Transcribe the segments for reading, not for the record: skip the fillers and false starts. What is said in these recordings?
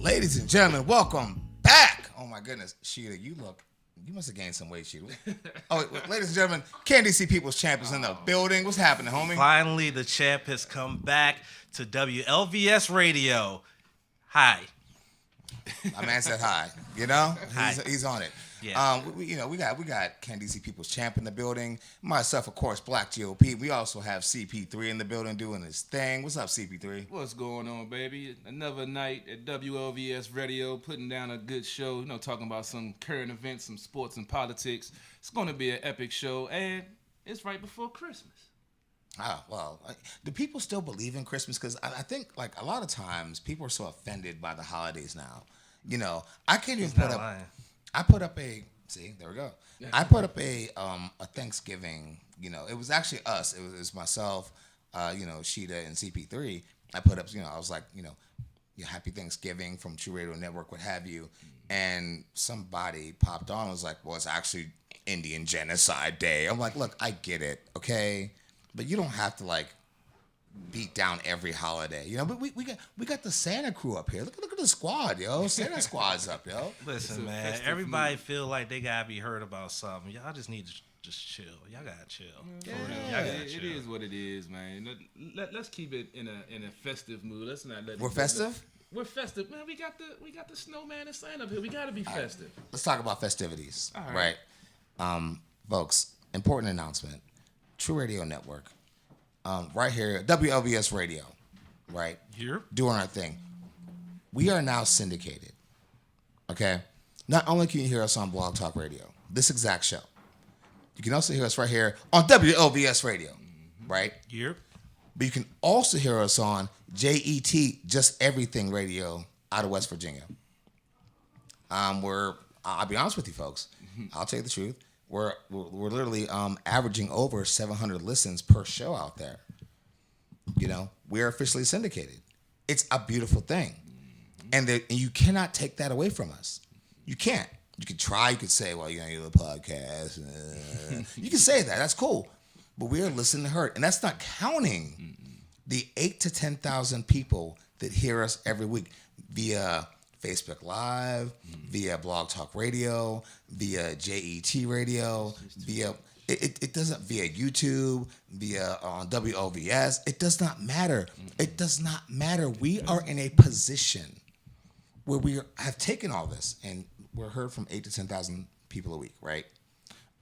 Ladies and gentlemen, welcome back. Oh my goodness, Sheeta, you must have gained some weight, Sheeta. Oh, wait, ladies and gentlemen, KDC People's Champ is in the building. What's happening, homie? Finally, the champ has come back to WLVS Radio. Hi. My man said hi. You know, Hi. He's on it. Yeah. We got KDC People's Champ in the building. Myself, of course, Black GOP. We also have CP3 in the building doing his thing. What's up, CP3? What's going on, baby? Another night at WLVS Radio, putting down a good show. You know, talking about some current events, some sports and politics. It's going to be an epic show, and it's right before Christmas. Well, do people still believe in Christmas? Because I think, like, a lot of times people are so offended by the holidays now. You know, I can't even put up. Lying. I put up a. See, there we go. I put up a Thanksgiving. You know, it was actually us. It was myself. Sheeta and CP3. I put up. I was like, Happy Thanksgiving from Tru Radio Network, what have you. And somebody popped on and was like, well, it's actually Indian Genocide Day. I'm like, look, I get it, okay, but you don't have to like beat down every holiday, But we got the Santa crew up here. Look at the squad, yo. Santa squad's up, yo. Listen, man, everybody feel like they gotta be heard about something. Y'all just need to just chill. Y'all gotta chill. It is what it is, man. Let's keep it in a festive mood. Let's not let. We're festive. We're festive, man. We got the snowman and Santa up here. We gotta be festive. Let's talk about festivities, All right. Folks, important announcement. Tru Radio Network. Right here, WLVS Radio, right? Here. Doing our thing. We are now syndicated, okay? Not only can you hear us on Blog Talk Radio, this exact show, you can also hear us right here on WLVS Radio, right? Here. But you can also hear us on JET, Just Everything Radio out of West Virginia. I'll be honest with you folks, I'll tell you the truth. We're literally averaging over 700 listens per show out there. We're officially syndicated. It's a beautiful thing, and you cannot take that away from us. You can't. You could try. You could say, "Well, you're the podcast." You can say that. That's cool, but we are listening to her, and that's not counting the 8,000 to 10,000 people that hear us every week via Facebook Live, via Blog Talk Radio, via JET Radio, via YouTube, via WLVS. It does not matter. It does not matter. We are in a position where we have taken all this, and we're heard from 8,000 to 10,000 people a week, right?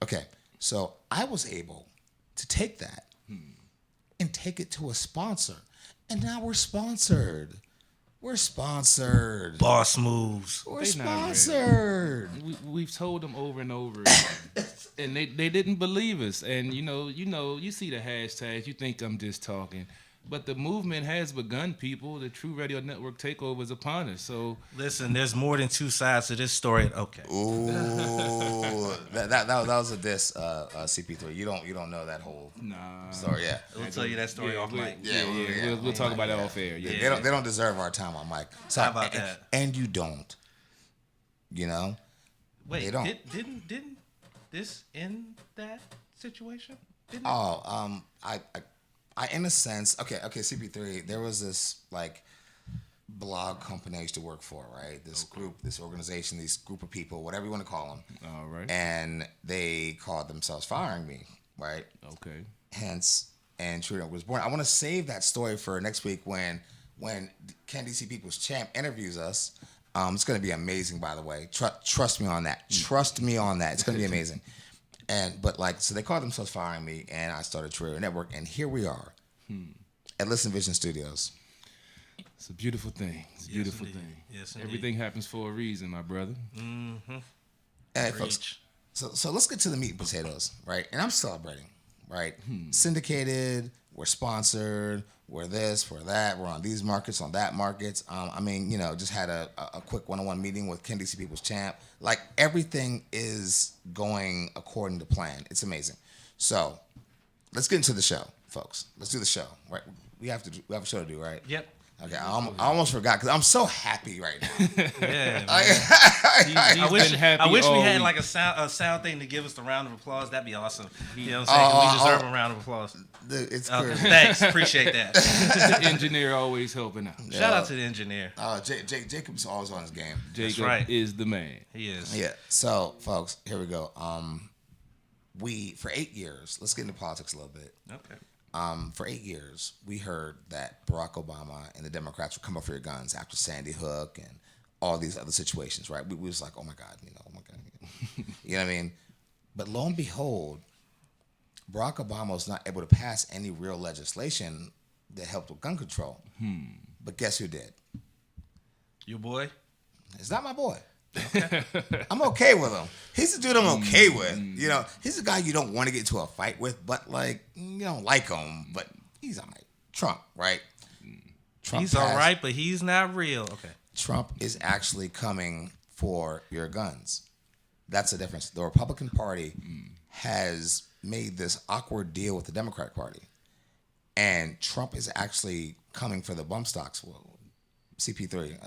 Okay, so I was able to take that and take it to a sponsor, and now we're sponsored. We're sponsored. Boss moves. We're sponsored. We've told them over and over, and they didn't believe us. And you see the hashtags. You think I'm just talking, but the movement has begun. People, the Tru Radio Network takeover is upon us. So listen, there's more than two sides to this story. Okay. Ooh, that was a diss, CP3. You don't know that whole story, yeah. We'll tell you that story off mic. We'll talk about that off air. Yeah. They don't deserve our time on mic. So, how about that? And you don't. Wait, they don't. Didn't this end that situation? Didn't I in a sense, okay, CP3, there was this like blog company I used to work for, right? This group, this organization, this group of people, whatever you want to call them. All right. And they called themselves firing me, right? Okay. Hence, and Tru was born. I want to save that story for next week when KDC People's Champ interviews us. It's going to be amazing, by the way. Trust me on that. Trust me on that. It's going to be amazing. So they called themselves firing me, and I started Tru Radio Network, and here we are at Listen Vision Studios. It's a beautiful thing. It's a beautiful thing. Yes, everything happens for a reason, my brother. Mm-hmm. Hey, folks. So let's get to the meat and potatoes, right? And I'm celebrating, right? Syndicated. We're sponsored. We're this. We're that. We're on these markets, on that markets. Just had a quick one-on-one meeting with KDC People's Champ. Like, everything is going according to plan. It's amazing. So let's get into the show, folks. Let's do the show, right? We have a show to do, right? Yep. Okay, I almost forgot because I'm so happy right now. Yeah, man. He's I wish been happy we all had week. like a sound thing to give us the round of applause. That'd be awesome. You know what I'm saying? 'Cause we deserve a round of applause. It's clear. Thanks, appreciate that. The engineer always helping out. Shout out to the engineer. Jacob's always on his game. Jacob right. is the man. He is. Yeah. So, folks, here we go. We for 8 years. Let's get into politics a little bit. Okay. For 8 years, we heard that Barack Obama and the Democrats would come up for your guns after Sandy Hook and all these other situations, right? We was like, oh my God, oh my God. You know what I mean? But lo and behold, Barack Obama was not able to pass any real legislation that helped with gun control. But guess who did? Your boy? It's not my boy. Okay. I'm okay with him. He's the dude I'm okay with. You know, he's a guy you don't want to get into a fight with, but like you don't like him, but he's all right. Trump, right? Trump He's all right, but he's not real. Okay. Trump is actually coming for your guns. That's the difference. The Republican Party has made this awkward deal with the Democratic Party, and Trump is actually coming for the bump stocks. Well, CP3.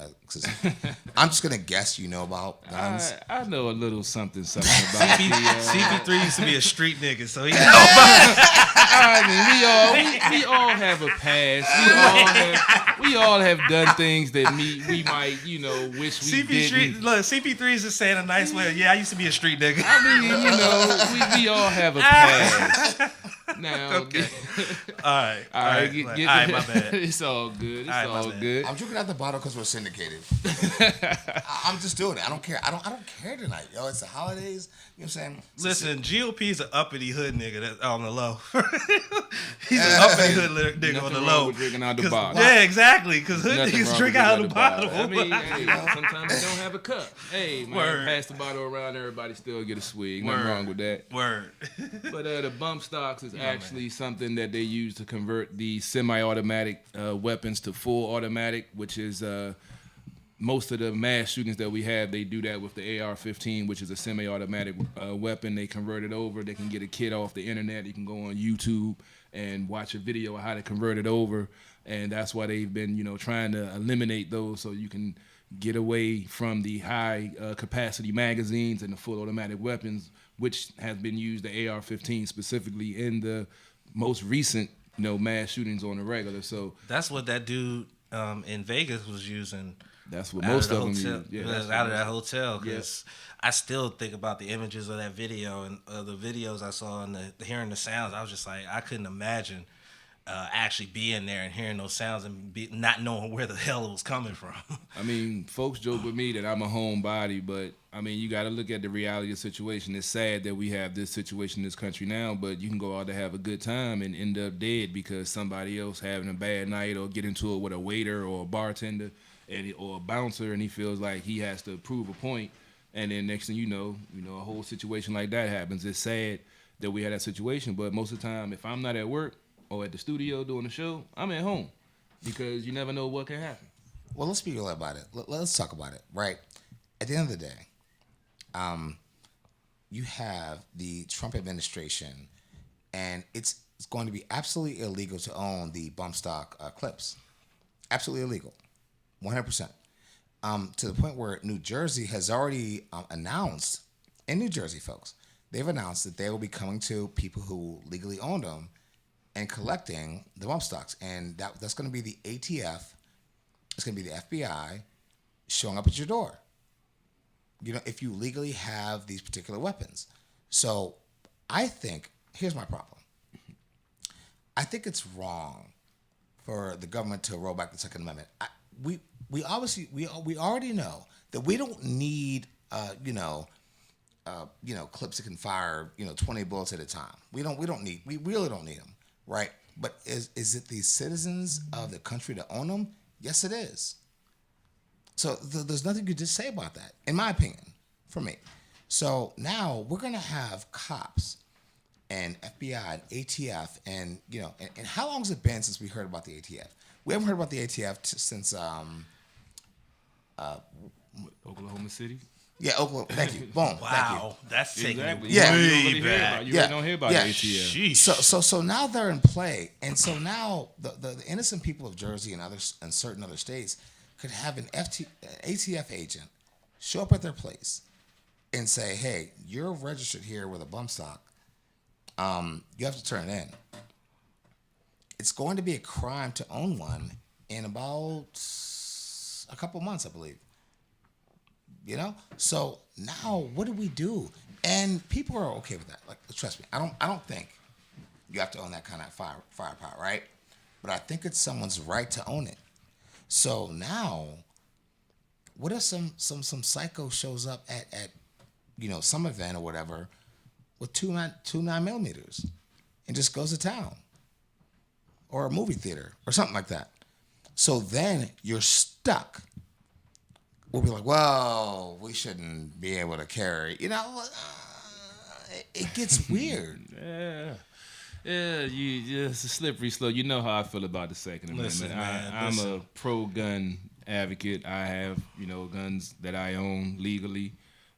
I'm just gonna guess you know about guns. I know a little something about the, CP3 used to be a street nigga, so he I mean, we all have a past. We all have done things that we might, wish we didn't. CP3 is just saying a nice way. Yeah, I used to be a street nigga. I mean, we all have a past. Now, okay. All right, my bad. It's all good. It's all good. I'm drinking out the bottle because we're syndicated. I'm just doing it. I don't care. I don't care tonight, yo. It's the holidays. You know what I'm saying? Listen, GOP's an uppity hood nigga that's on the low. He's an uppity hood nigga on the low. With drinking out the bottle. Yeah, exactly. Because hood Nothing niggas wrong drink with out of drinking the bottle. I mean, hey, sometimes they don't have a cup. Hey, man, Word. pass the bottle around. Everybody still get a swig. Word. Nothing wrong with that. Word. But the bump stocks is actually something that they use to convert the semi-automatic weapons to full automatic, which is most of the mass shootings that we have. They do that with the AR-15, which is a semi-automatic weapon. They convert it over. They can get a kit off the internet. You can go on YouTube and watch a video of how to convert it over, and that's why they've been, trying to eliminate those so you can get away from the high capacity magazines and the full automatic weapons, which has been used, the AR-15 specifically, in the most recent, mass shootings on the regular. So that's what that dude in Vegas was using. That's what most of them use. Yeah, out of that hotel. Because I still think about the images of that video and the videos I saw and hearing the sounds. I was just like, I couldn't imagine actually being there and hearing those sounds and not knowing where the hell it was coming from. I mean, folks joke with me that I'm a homebody, but I mean, you got to look at the reality of the situation. It's sad that we have this situation in this country now, but you can go out to have a good time and end up dead because somebody else having a bad night or get into it with a waiter or a bartender or a bouncer, and he feels like he has to prove a point. And then next thing you know, a whole situation like that happens. It's sad that we had that situation, but most of the time, if I'm not at work or at the studio doing the show, I'm at home because you never know what can happen. Well, let's be real about it. Let's talk about it, right? At the end of the day, you have the Trump administration, and it's going to be absolutely illegal to own the bump stock clips. Absolutely illegal, 100%. To the point where New Jersey has already announced, in New Jersey, folks, they've announced that they will be coming to people who legally own them and collecting the bump stocks. And that's going to be the ATF. It's going to be the FBI showing up at your door. If you legally have these particular weapons. So I think, here's my problem. I think it's wrong for the government to roll back the Second Amendment. We obviously we already know that we don't need clips that can fire 20 bullets at a time. We really don't need them, right? But is it the citizens of the country to own them? Yes, it is. So there's nothing you could just say about that, in my opinion, for me. So now we're gonna have cops and FBI and ATF and and how long has it been since we heard about the ATF? We haven't heard about the ATF since Oklahoma City. Yeah, Oklahoma. Thank you. Boom. Wow, that's taking Exactly. it Yeah. You way don't really hear back. about, you really don't hear about Yeah. ATF. Sheesh. So now they're in play, and so now the innocent people of Jersey and others and certain other states could have an ATF agent show up at their place and say, "Hey, you're registered here with a bump stock. You have to turn it in." It's going to be a crime to own one in about a couple months, I believe. You know, so now what do we do? And people are okay with that. Like, trust me, I don't think you have to own that kind of firepower, right? But I think it's someone's right to own it. So now, what if some psycho shows up at some event or whatever with two 9mm and just goes to town, or a movie theater or something like that? So then you're stuck. We'll be like, well, we shouldn't be able to carry. It gets weird. Yeah, it's a slippery slope. You know how I feel about the Second Amendment. Listen, man, I'm a pro-gun advocate. I have, guns that I own legally,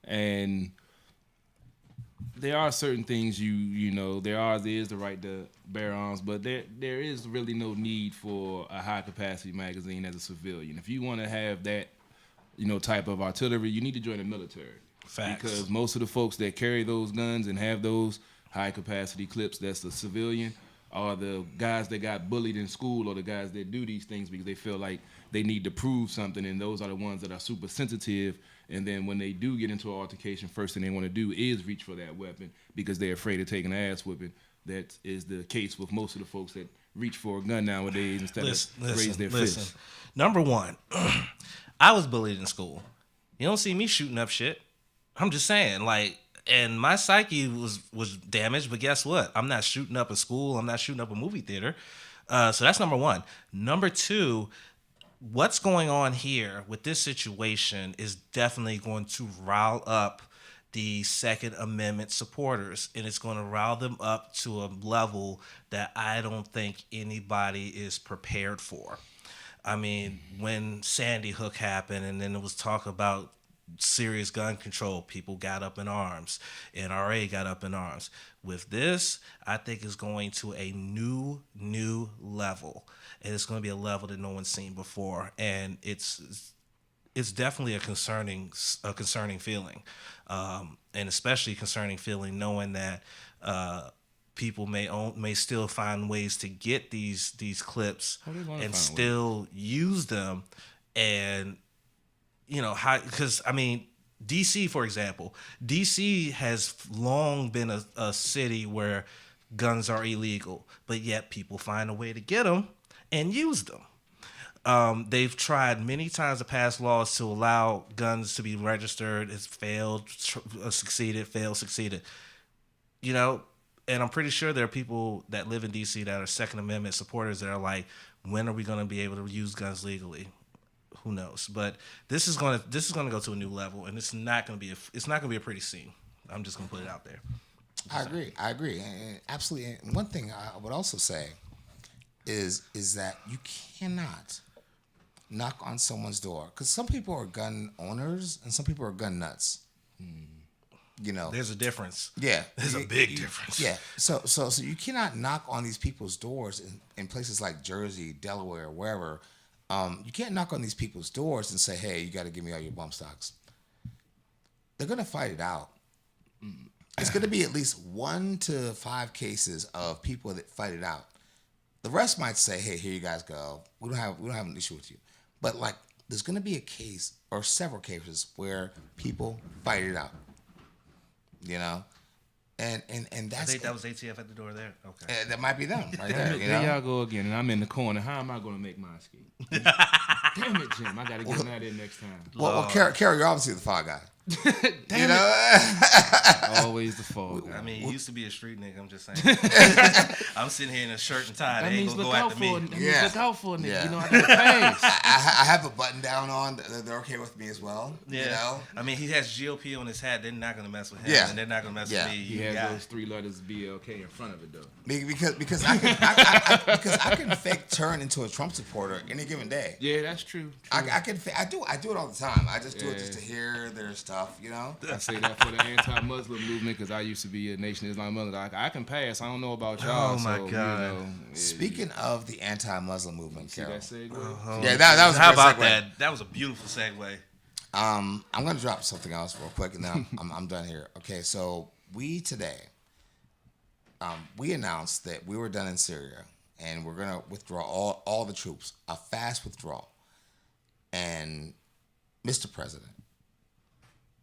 and there are certain things there is the right to bear arms, but there is really no need for a high-capacity magazine as a civilian. If you want to have that type of artillery, you need to join the military. Facts. Because most of the folks that carry those guns and have those high capacity clips, that's a civilian, are the guys that got bullied in school, or the guys that do these things because they feel like they need to prove something, and those are the ones that are super sensitive. And then when they do get into an altercation, first thing they want to do is reach for that weapon because they're afraid of taking an ass whipping. That is the case with most of the folks that reach for a gun nowadays instead of raise their fist. Number one, I was bullied in school. You don't see me shooting up shit. I'm just saying, and my psyche was damaged, but guess what? I'm not shooting up a school. I'm not shooting up a movie theater. So that's number one. Number two, what's going on here with this situation is definitely going to rile up the Second Amendment supporters, and it's going to rile them up to a level that I don't think anybody is prepared for. I mean, when Sandy Hook happened, and then it was talk about serious gun control, people got up in arms. NRA got up in arms. With this, I think it's going to a new level, and it's going to be a level that no one's seen before, and it's definitely a concerning feeling, and especially concerning feeling knowing that people may still find ways to get these clips and still use them, and because I mean, DC, for example, DC has long been a city where guns are illegal, but yet people find a way to get them and use them. They've tried many times to pass laws to allow guns to be registered. It's failed, succeeded, failed, succeeded. And I'm pretty sure there are people that live in DC that are Second Amendment supporters that are like, when are we going to be able to use guns legally? Who knows? But this is going to go to a new level, and it's not going to be a pretty scene. I'm just going to put it out there. I agree, and absolutely. And one thing I would also say is that you cannot knock on someone's door, because some people are gun owners and some people are gun nuts. There's a difference. Yeah, there's a big difference. Yeah, so you cannot knock on these people's doors in places like Jersey, Delaware, wherever. You can't knock on these people's doors and say, "Hey, you got to give me all your bump stocks." They're gonna fight it out. It's gonna be at least 1 to 5 cases of people that fight it out. The rest might say, "Hey, here you guys go. We don't have an issue with you." But there's gonna be a case or several cases where people fight it out. And that's. I think that was ATF at the door there. Okay, that might be them right there. There y'all go again, and I'm in the corner. How am I going to make my escape? Damn it, Jim! I got to get out of there next time. Well, Carol, you're obviously the fall guy. Damn it. Always the fall guy. I mean, he used to be a street nigga. I'm just saying. I'm sitting here in a shirt and tie. They ain't gonna go after me. Look out for a nigga. I got to pass. I have a button down on. They're okay with me as well. Yeah. I mean, he has GOP on his hat. They're not gonna mess with him. Yeah. And they're not gonna mess with me. He has those 3 letters BLK in front of it though. Because I can fake turn into a Trump supporter any given day. Yeah, that's true. I do it all the time. I just do it just to hear their stuff. stuff, you know. I say that for the anti-Muslim movement because I used to be a Nation of Islam Muslim. I can pass. I don't know about y'all. Oh my so, God. You know, Speaking of the anti-Muslim movement, see Carol. that segue? Yeah, that was a How great about segue. that? That was a beautiful segue. I'm gonna drop something else real quick, and then I'm done here. Okay, so we today, we announced that we were done in Syria, and we're gonna withdraw all the troops, a fast withdrawal. And Mr. President,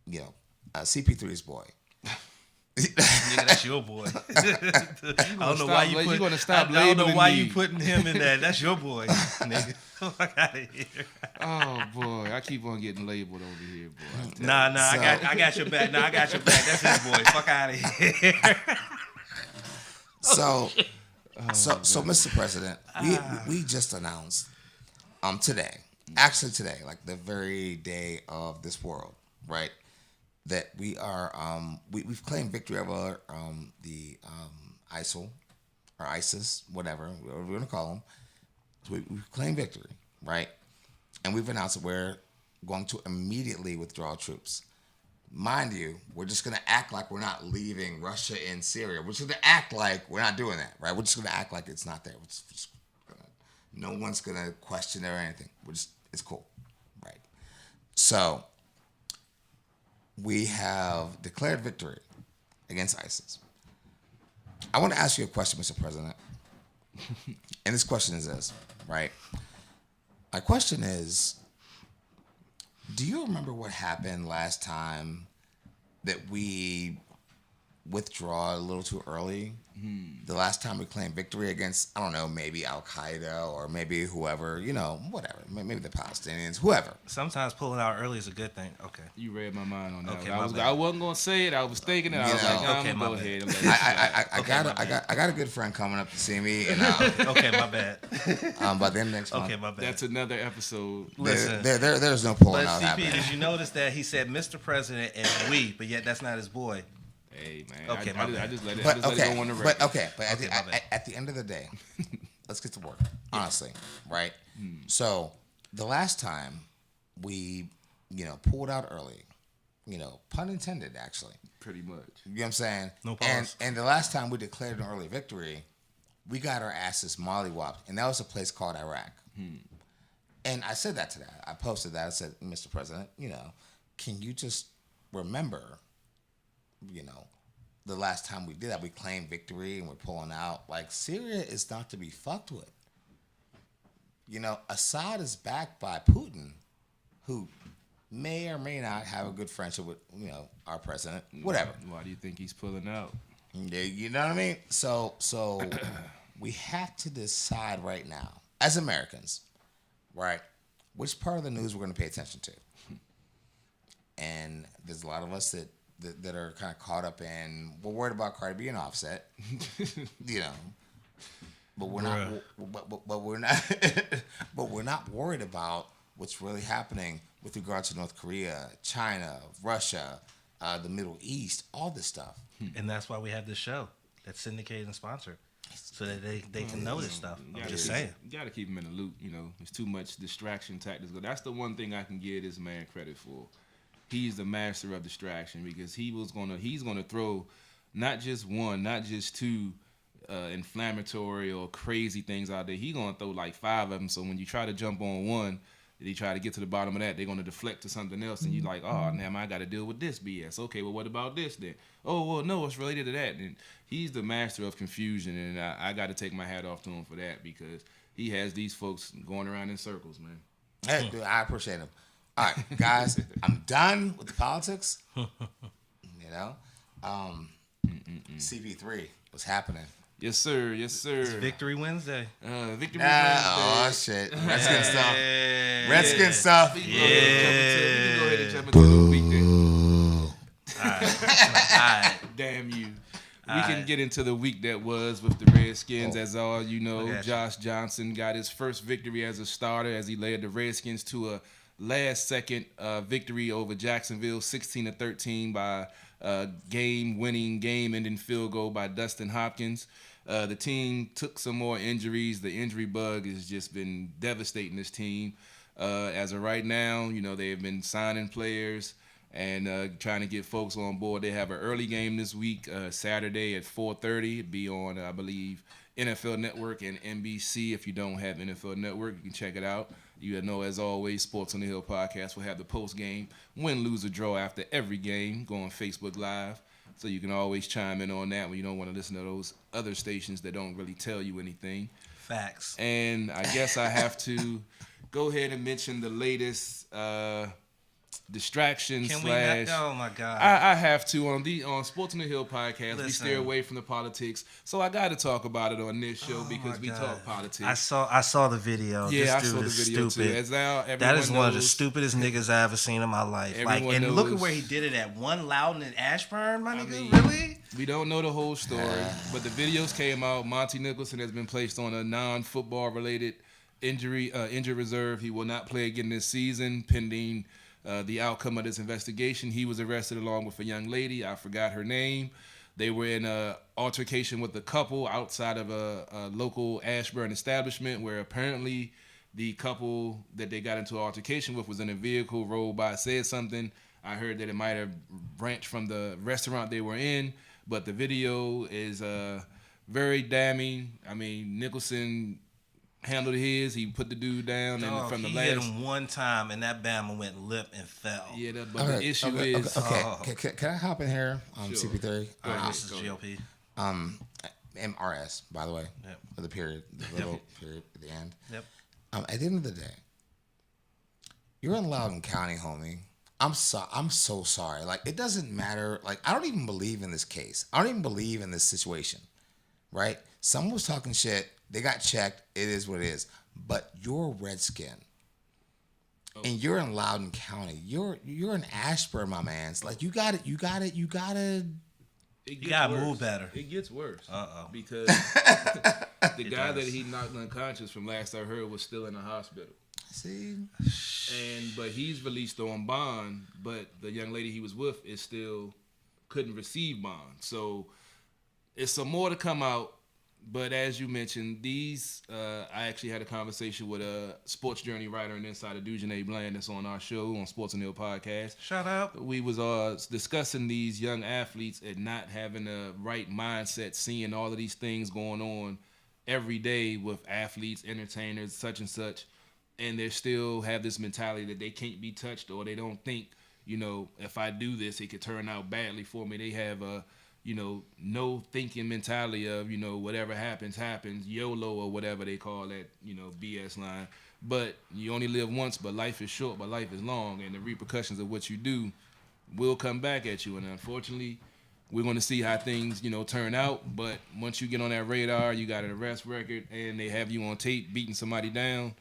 you know, CP3's boy. Nigga, that's your boy. I don't know why you put. You gonna stop I don't know labeling why me. you putting him in that. That's your boy, nigga. Fuck out of here. Oh boy, I keep on getting labeled over here, boy. Nah, So- I got your back. Nah, I got your back. That's his boy. Fuck out of here. So, so Mr. President, we just announced today, actually today, like the very day of this world, right? That we are we've claimed victory over the ISIL or ISIS, whatever we're gonna call them. So we've claimed victory, right? And we've announced that we're going to immediately withdraw troops. Mind you, we're just going to act like we're not leaving Russia and Syria. We're just going to act like we're not doing that, right? We're just going to act like it's not there. No one's going to question it or anything. It's cool, right? So we have declared victory against ISIS. I want to ask you a question, Mr. President. And this question is this, right? My question is, do you remember what happened last time that we withdraw a little too early? The last time we claimed victory against, I don't know, maybe Al Qaeda or maybe whoever, you know, whatever, maybe the Palestinians, whoever. Sometimes pulling out early is a good thing. Okay. You read my mind on that. Okay, one. my I bad. wasn't gonna say it. I was thinking it. I was You like, know. I'm Okay, gonna my go bad. ahead and let it slide. I got a good friend coming up to see me, and Okay, my bad. by the end of next month, Okay, my bad. That's another episode. Listen. there's no pulling But out CP, happening. did you notice that he said Mr. President and we, but yet that's not his boy? Hey man, Okay, I my just bad. let it. But I just let it okay, go on the record. but okay, but Okay, my bad. at the end of the day, let's get to work. Honestly, right? So the last time we, pulled out early, pun intended, actually. Pretty much. You know what I'm saying? No pause. And the last time we declared an early victory, we got our asses mollywopped, and that was a place called Iraq. And I said that to that. I posted that. I said, Mr. President, can you just remember, the last time we did that, we claimed victory and we're pulling out. Like, Syria is not to be fucked with. Assad is backed by Putin, who may or may not have a good friendship with, our president. Whatever. Why do you think he's pulling out? Yeah, you know what I mean? So we have to decide right now, as Americans, right, which part of the news we're going to pay attention to. And there's a lot of us that are kind of caught up in, we're worried about Cardi B and Offset, but we're not, but we're not, but we're not worried about what's really happening with regard to North Korea, China, Russia, the Middle East, all this stuff. And that's why we have this show that's syndicated and sponsored, so that they can know this stuff. I'm just saying. You got to keep him in the loop. There's too much distraction tactics. That's the one thing I can give this man credit for. He's the master of distraction because he's gonna throw not just one, not just two inflammatory or crazy things out there. He's gonna throw like 5 of them. So when you try to jump on one, they try to get to the bottom of that, they're gonna deflect to something else, and you're like, oh, now I got to deal with this BS. Okay, well, what about this then? Oh, well, no, it's related to that. And he's the master of confusion, and I got to take my hat off to him for that because he has these folks going around in circles, man. Hey, dude, I appreciate him. All right, guys, I'm done with the politics. CP3, what's happening? Yes, sir. Yes, sir. It's Victory Wednesday. Victory Oh Wednesday. shit, Redskin stuff. Redskin stuff. We can go ahead and jump into the week then. All right. Damn you. We can get into the week that was with the Redskins. As all you know, Okay. Josh Johnson got his first victory as a starter as he led the Redskins to a last-second victory over Jacksonville, 16-13 by game-winning, game-ending field goal by Dustin Hopkins. The team took some more injuries. The injury bug has just been devastating this team. As of right now, they have been signing players and trying to get folks on board. They have an early game this week, Saturday at 4:30. It'll be on, I believe, NFL Network and NBC. If you don't have NFL Network, you can check it out. You know, as always, Sports on the Hill podcast will have the post-game win, lose, or draw after every game. Go on Facebook Live. So you can always chime in on that when you don't want to listen to those other stations that don't really tell you anything. Facts. And I guess I have to go ahead and mention the latest distraction Can slash. we not? Oh my God! I have to on Sports on the Hill podcast. We Listen. stay away from the politics, so I got to talk about it on this show because my we God. talk politics. I saw the video. Yeah, I This saw dude the is video stupid. too. As now, That is one of the knows- stupidest niggas I ever seen in my life. Like, Everyone and look at knows- where he did it at One Loudon and Ashburn, my nigga. mean, Really? We don't know the whole story, but the videos came out. Monty Nicholson has been placed on a non-football related injury reserve. He will not play again this season, pending the outcome of this investigation. He was arrested along with a young lady. I forgot her name. They were in an altercation with a couple outside of a local Ashburn establishment where apparently the couple that they got into an altercation with was in a vehicle, rolled by, said something. I heard that it might have branched from the restaurant they were in, but the video is very damning. I mean, Nicholson handled his. He put the dude down, and from the he last, hit him one time, and that Bama went lip and fell. yeah. But the issue is, Can I hop in here on Sure. CP3? This is GOP. MRS, by the way, Yep. for the period, the little period at the end. Yep. At the end of the day, you're in Loudoun County, homie. I'm so sorry. Like, it doesn't matter. Like, I don't even believe in this case. I don't even believe in this situation, right? Someone was talking shit. They got checked. It is what it is. But you're a Redskin, and you're in Loudoun County. You're in Ashburn, my man. It's like you gotta. You gotta move better. It gets worse. Because the It guy does. that he knocked unconscious, from last I heard, was still in the hospital. See, But he's released on bond, but the young lady he was with is still couldn't receive bond. So it's some more to come out. But as you mentioned, these I actually had a conversation with a sports journey writer and insider, Dujane Bland, that's on our show on Sports and Hill podcast. Shout out. We was discussing these young athletes and not having the right mindset, seeing all of these things going on every day with athletes, entertainers, such and such, and they still have this mentality that they can't be touched, or they don't think, if I do this, it could turn out badly for me. They have a no thinking mentality of, whatever happens, YOLO or whatever they call that, BS line. But you only live once, but life is short, but life is long, and the repercussions of what you do will come back at you. And unfortunately, we're going to see how things, turn out. But once you get on that radar, you got an arrest record, and they have you on tape beating somebody down.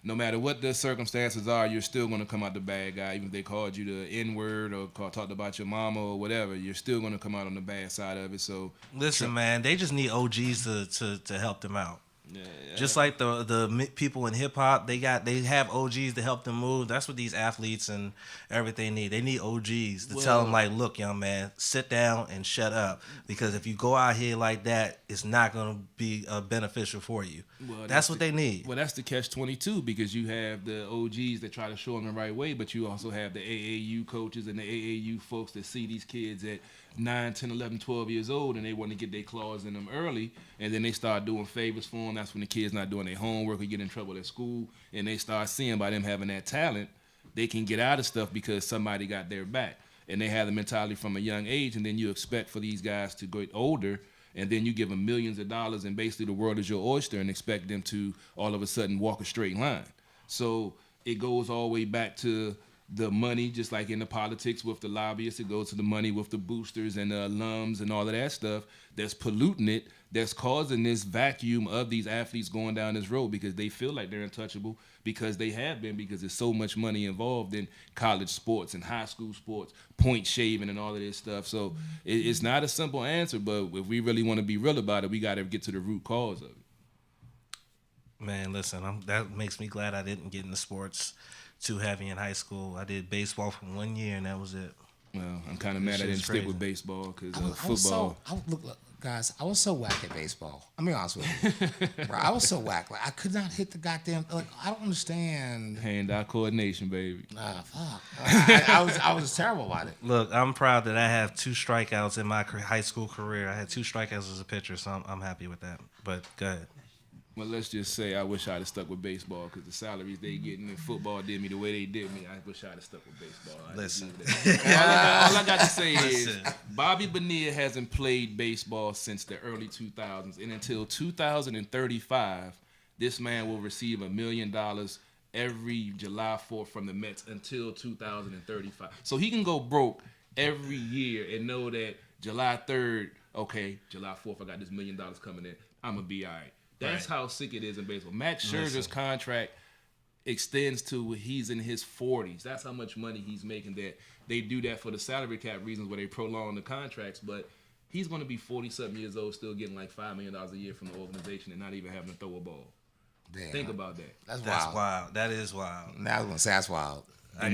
No matter what the circumstances are, you're still going to come out the bad guy. Even if they called you the N-word or talked about your mama or whatever, you're still going to come out on the bad side of it. So Listen, man, they just need OGs to help them out. Just like the people in hip hop, they have OGs to help them move. That's what these athletes and everything need. They need OGs to tell them, like, look, young man, sit down and shut up, because if you go out here like that, it's not going to be beneficial for you. That's what they need. Well, that's the catch-22, because you have the OGs that try to show them the right way, but you also have the AAU coaches and the AAU folks that see these kids at 9, 10, 11, 12 years old, and they want to get their claws in them early, and then they start doing favors for them. That's when the kids not doing their homework or get in trouble at school, and they start seeing by them having that talent, they can get out of stuff because somebody got their back. And they have the mentality from a young age, and then you expect for these guys to get older, and then you give them millions of dollars, and basically the world is your oyster, and expect them to all of a sudden walk a straight line. So it goes all the way back to the money, just like in the politics with the lobbyists. It goes to the money with the boosters and the alums and all of that stuff that's polluting it, that's causing this vacuum of these athletes going down this road, because they feel like they're untouchable, because they have been, because there's so much money involved in college sports and high school sports, point shaving and all of this stuff. So it's not a simple answer, but if we really want to be real about it, we got to get to the root cause of it. Man, listen, that makes me glad I didn't get into sports too heavy in high school. I did baseball for 1 year, and that was it. Well, I'm kind of mad I didn't stick with baseball, because football. Guys, I was so whack at baseball. I'm be honest with you. Bro, I was so whack. Like, I could not hit the goddamn. Like, I don't understand. Hand-eye coordination, baby. Fuck. I was terrible at it. Look, I'm proud that I have 2 strikeouts in my high school career. I had 2 strikeouts as a pitcher, so I'm happy with that. But go ahead. Well, let's just say I wish I'd have stuck with baseball because the salaries they getting in football did me the way they did me. I wish I'd have stuck with baseball. Listen. All I got to say is Bobby Bonilla hasn't played baseball since the early 2000s. And until 2035, this man will receive $1 million every July 4th from the Mets until 2035. So he can go broke every year and know that July 3rd, okay, July 4th, I got this $1 million coming in. I'm going to be all right. That's how sick it is in baseball. Max Scherzer's contract extends to he's in his 40s. That's how much money he's making. That they do that for the salary cap reasons where they prolong the contracts. But he's going to be 40-something years old, still getting like $5 million a year from the organization and not even having to throw a ball. Damn. Think about that. That's That's wild. wild. That is wild. Now I was gonna say that's wild. I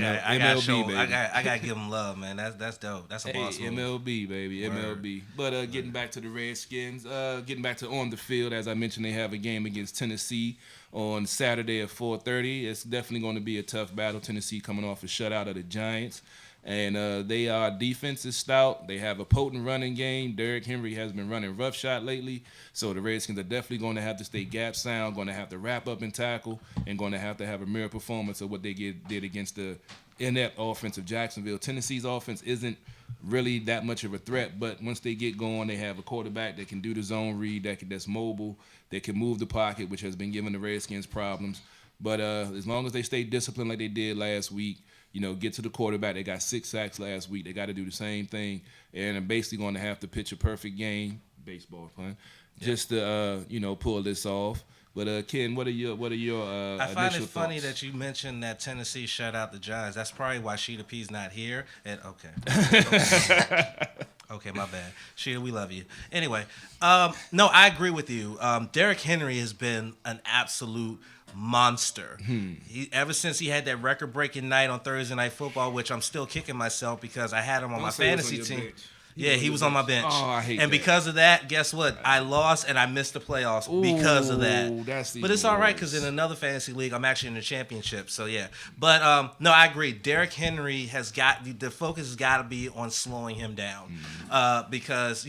gotta give him love, man. That's dope. That's a boss move. MLB, baby, Word. MLB. But getting back to the Redskins, getting back to on the field, as I mentioned, they have a game against Tennessee on Saturday at 4:30. It's definitely going to be a tough battle. Tennessee coming off a shutout of the Giants. And defense is stout. They have a potent running game. Derrick Henry has been running roughshod lately. So the Redskins are definitely going to have to stay gap sound, going to have to wrap up and tackle, and going to have a mirror performance of what they did against the inept offense of Jacksonville. Tennessee's offense isn't really that much of a threat, but once they get going, they have a quarterback that can do the zone read, that's mobile, that can move the pocket, which has been giving the Redskins problems. But as long as they stay disciplined like they did last week, get to the quarterback. They got 6 sacks last week. They got to do the same thing, and I'm basically going to have to pitch a perfect game, baseball pun, just to pull this off. But Ken, what are your I find it initial funny thoughts? that you mentioned that Tennessee shut out the Giants. That's probably why Sheeta P's not here. And okay, my bad. Sheeta, we love you. Anyway, no, I agree with you. Derrick Henry has been an absolute monster. Ever since he had that record-breaking night on Thursday Night Football, which I'm still kicking myself because I had him on my fantasy team. Yeah, he was on my bench. Oh, I hate and that. because of that, guess what? I lost and I missed the playoffs because of that. But it's all right because in another fantasy league, I'm actually in the championship. So, yeah. But, no, I agree. Derrick Henry has got – the focus has got to be on slowing him down because,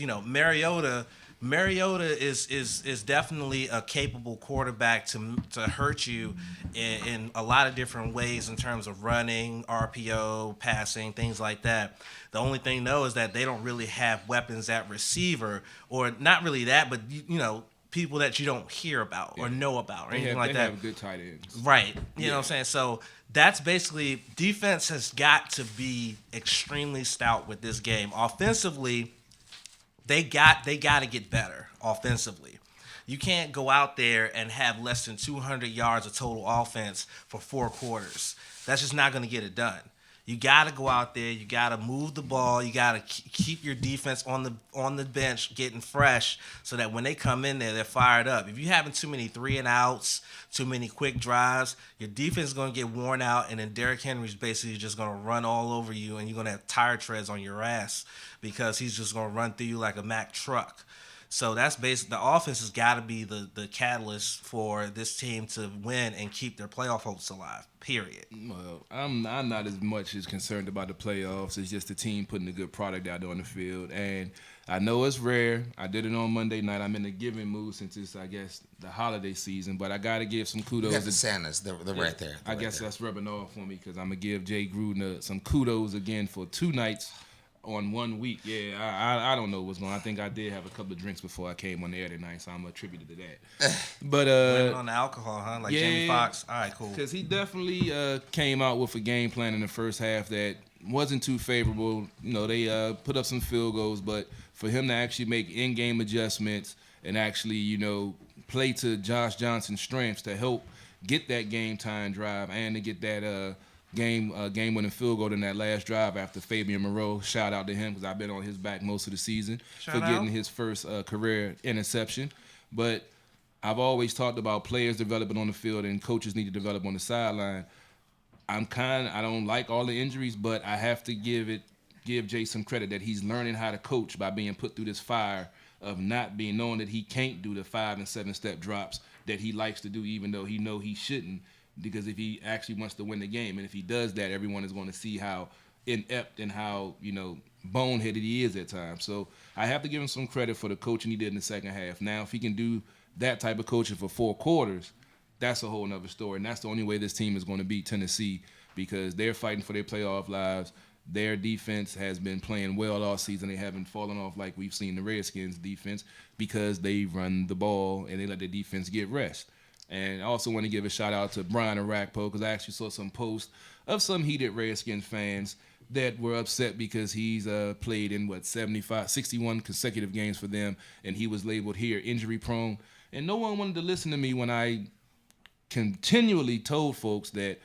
Mariota is definitely a capable quarterback to hurt you in a lot of different ways in terms of running, RPO, passing, things like that. The only thing, though, is that they don't really have weapons at receiver, or not really that, but, people that you don't hear about or know about or anything like that. They have good tight ends. Right. You know what I'm saying? So that's basically – defense has got to be extremely stout with this game. Offensively – They got to get better offensively. You can't go out there and have less than 200 yards of total offense for 4 quarters. That's just not going to get it done. You got to go out there. You got to move the ball. You got to keep your defense on the bench getting fresh so that when they come in there, they're fired up. If you're having too many 3-and-outs, too many quick drives, your defense is going to get worn out, and then Derrick Henry's basically just going to run all over you, and you're going to have tire treads on your ass because he's just going to run through you like a Mack truck. So that's basically the offense has got to be the catalyst for this team to win and keep their playoff hopes alive. Period. Well, I'm not as much as concerned about the playoffs. It's just the team putting a good product out there on the field. And I know it's rare. I did it on Monday night. I'm in a giving mood since it's, I guess, the holiday season. But I got to give some kudos. You got the Santas. They're right there. I guess that's rubbing off on me because I'm going to give Jay Gruden some kudos again for 2 nights on 1 week. Yeah, I don't know what's going on. I think I did have a couple of drinks before I came on the air tonight, so I'm attributed to that. But Blaming on the alcohol, huh? Like Jamie Foxx. All right, cool. Because he definitely came out with a game plan in the first half that wasn't too favorable. They put up some field goals, but for him to actually make in-game adjustments and actually, play to Josh Johnson's strengths to help get that game-time drive and to get that game-winning field goal in that last drive after Fabian Moreau. Shout out to him because I've been on his back most of the season for getting his first career interception. But I've always talked about players developing on the field and coaches need to develop on the sideline. I don't like all the injuries, but I have to give Jay some credit that he's learning how to coach by being put through this fire of not being knowing that he can't do the 5 and 7 step drops that he likes to do, even though he shouldn't, because if he actually wants to win the game, and if he does that, everyone is going to see how inept and how boneheaded he is at times. So I have to give him some credit for the coaching he did in the second half. Now, if he can do that type of coaching for 4 quarters, that's a whole nother story, and that's the only way this team is going to beat Tennessee, because they're fighting for their playoff lives. Their defense has been playing well all season. They haven't fallen off like we've seen the Redskins' defense, because they run the ball and they let the defense get rest. And I also want to give a shout-out to Brian Arakpo, because I actually saw some posts of some heated Redskins fans that were upset because he's played in, 61 consecutive games for them, and he was labeled here injury-prone. And no one wanted to listen to me when I continually told folks that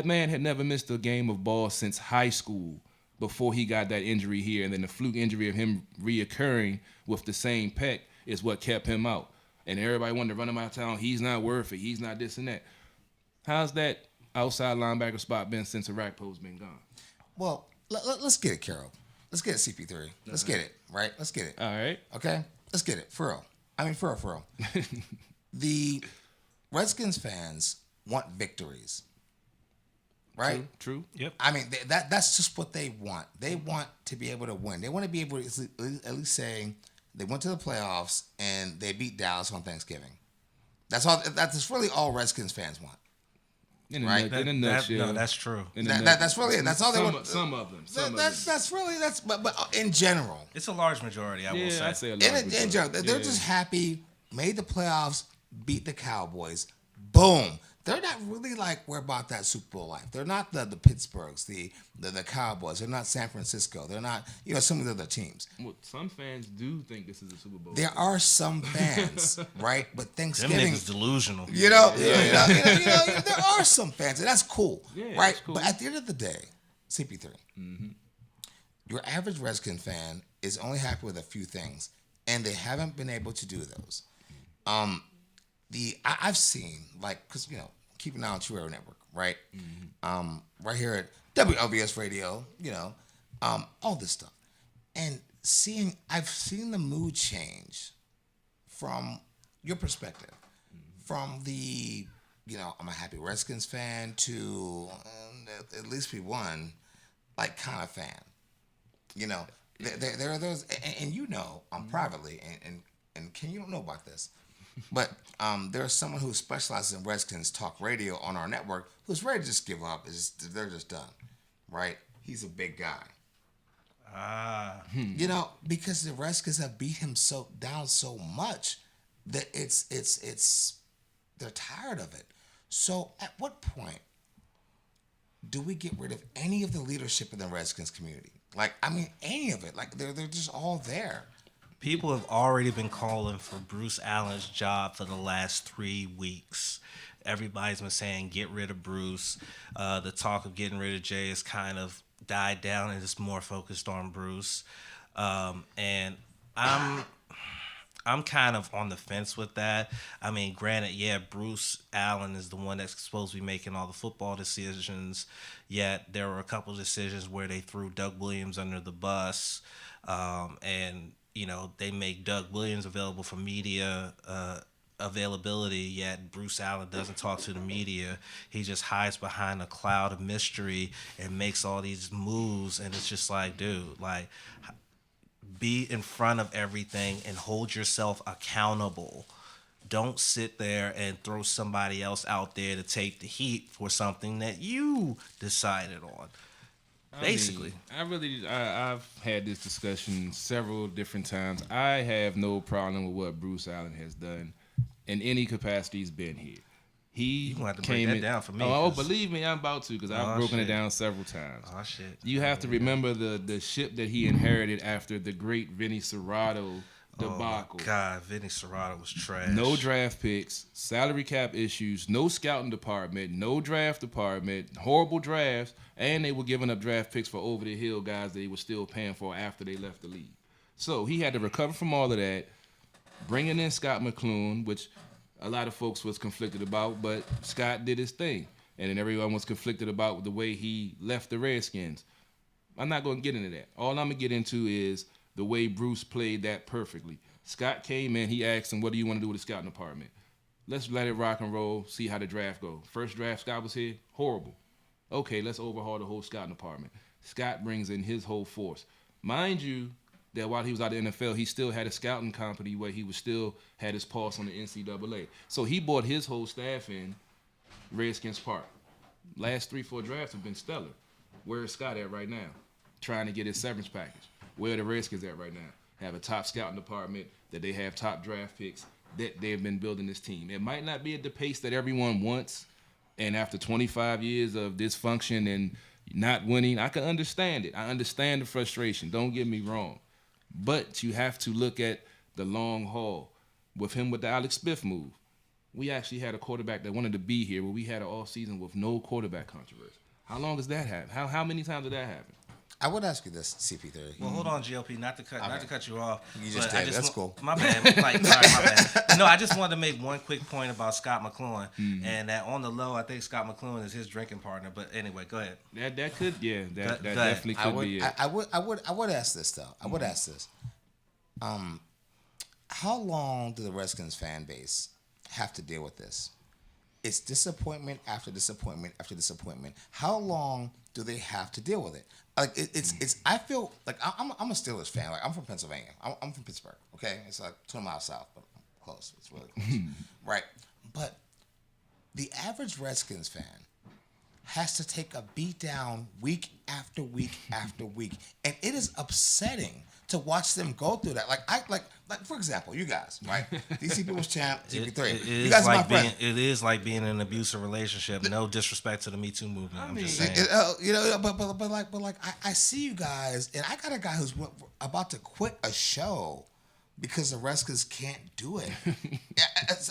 man had never missed a game of ball since high school before he got that injury here. And then the fluke injury of him reoccurring with the same pec is what kept him out. And everybody wanted to run him out of town. He's not worth it. He's not this and that. How's that outside linebacker spot been since Arakpo's been gone? Well, let's get it, Carol. Let's get it, CP3. Let's get it, right? Let's get it. All right. Okay? Let's get it, for real. I mean, for real. The Redskins fans want victories. Right? True. Yep. I mean, that's just what they want. They want to be able to win. They want to be able to at least say they went to the playoffs and they beat Dallas on Thanksgiving. That's all. That's really all Redskins fans want. In right? In a nutshell. No, that's true. That's really it. That's all they want. Some of them. But in general, It's a large majority, I will say. I'd say a large in general, they're just happy. Made the playoffs, beat the Cowboys. Boom. They're not really like we're about that Super Bowl life. They're not the Pittsburghs, the Cowboys. They're not San Francisco. They're not some of the other teams. Well, some fans do think this is a Super Bowl. There are some fans, right? But Them Thanksgiving, niggas delusional. there are some fans, and that's cool, right? That's cool. But at the end of the day, CP3, your average Redskin fan is only happy with a few things, and they haven't been able to do those. I've seen, like, because keep an eye on Tru Radio Network, right? Right here at WLVS Radio, all this stuff, and I've seen the mood change from your perspective, from the I'm a happy Redskins fan to at least be one like kind of fan, there are those, and privately, and Ken, you don't know about this. But there's someone who specializes in Redskins talk radio on our network who's ready to just give up. They're just done, right? He's a big guy. Because the Redskins have beat him down so much that they're tired of it. So at what point do we get rid of any of the leadership in the Redskins community? Like, I mean, any of it. Like, they're just all there. People have already been calling for Bruce Allen's job for the last 3 weeks. Everybody's been saying, get rid of Bruce. The talk of getting rid of Jay has kind of died down and it's more focused on Bruce. And I'm kind of on the fence with that. I mean, granted, Bruce Allen is the one that's supposed to be making all the football decisions, yet there were a couple of decisions where they threw Doug Williams under the bus, and they make Doug Williams available for media availability, yet Bruce Allen doesn't talk to the media. He just hides behind a cloud of mystery and makes all these moves, and it's just like, dude, like, be in front of everything and hold yourself accountable. Don't sit there and throw somebody else out there to take the heat for something that you decided on. Basically. I've had this discussion several different times. I have no problem with what Bruce Allen has done in any capacity he's been here. You gonna have to break that down for me. Oh, believe me, I'm about to, because I've broken it down several times. Oh shit! You have to remember the ship that he inherited after the great Vinny Serrato debacle. Oh God, Vinny Serrato was trash. No draft picks, salary cap issues, no scouting department, no draft department, horrible drafts, and they were giving up draft picks for over the hill guys they were still paying for after they left the league. So he had to recover from all of that, bringing in Scott McCloughan, which a lot of folks was conflicted about, but Scott did his thing. And then everyone was conflicted about the way he left the Redskins. I'm not going to get into that. All I'm going to get into is the way Bruce played that perfectly. Scott came in. He asked him, "What do you want to do with the scouting department? Let's let it rock and roll. See how the draft go. First draft, Scott was here. Horrible. Okay, let's overhaul the whole scouting department. Scott brings in his whole force. Mind you, that while he was out of the NFL, he still had a scouting company where he was still had his pulse on the NCAA. So he brought his whole staff in Redskins Park. Last 3-4 drafts have been stellar. Where is Scott at right now? Trying to get his severance package. Where are the Redskins at right now? Have a top scouting department, that they have top draft picks, that they've been building this team. It might not be at the pace that everyone wants, and after 25 years of dysfunction and not winning, I can understand it. I understand the frustration. Don't get me wrong. But you have to look at the long haul. With him with the Alex Smith move, we actually had a quarterback that wanted to be here, where we had an all season with no quarterback controversy. How long does that happen? How many times did that happen? I would ask you this, CP3. Well, hold on, GLP, not to cut you off. You just did. That's cool. My bad. Sorry, my bad. No, I just wanted to make one quick point about Scott McCloughan, and that on the low, I think Scott McCloughan is his drinking partner. But anyway, go ahead. That could, yeah, that definitely could be it. I would ask this though. I would ask this. How long do the Redskins fan base have to deal with this? It's disappointment after disappointment after disappointment. How long do they have to deal with it? Like it's. I feel like I'm a Steelers fan. Like I'm from Pennsylvania. I'm from Pittsburgh. Okay, it's like 20 miles south, but close. It's really close, right? But the average Redskins fan has to take a beat down week after week after week, and it is upsetting to watch them go through that. Like for example, you guys, right? DC People's Champ, CP3. You guys are my friends. It is like being in an abusive relationship. No disrespect to the Me Too movement. I'm just saying. But I see you guys, and I got a guy who's about to quit a show because the Redskins can't do it.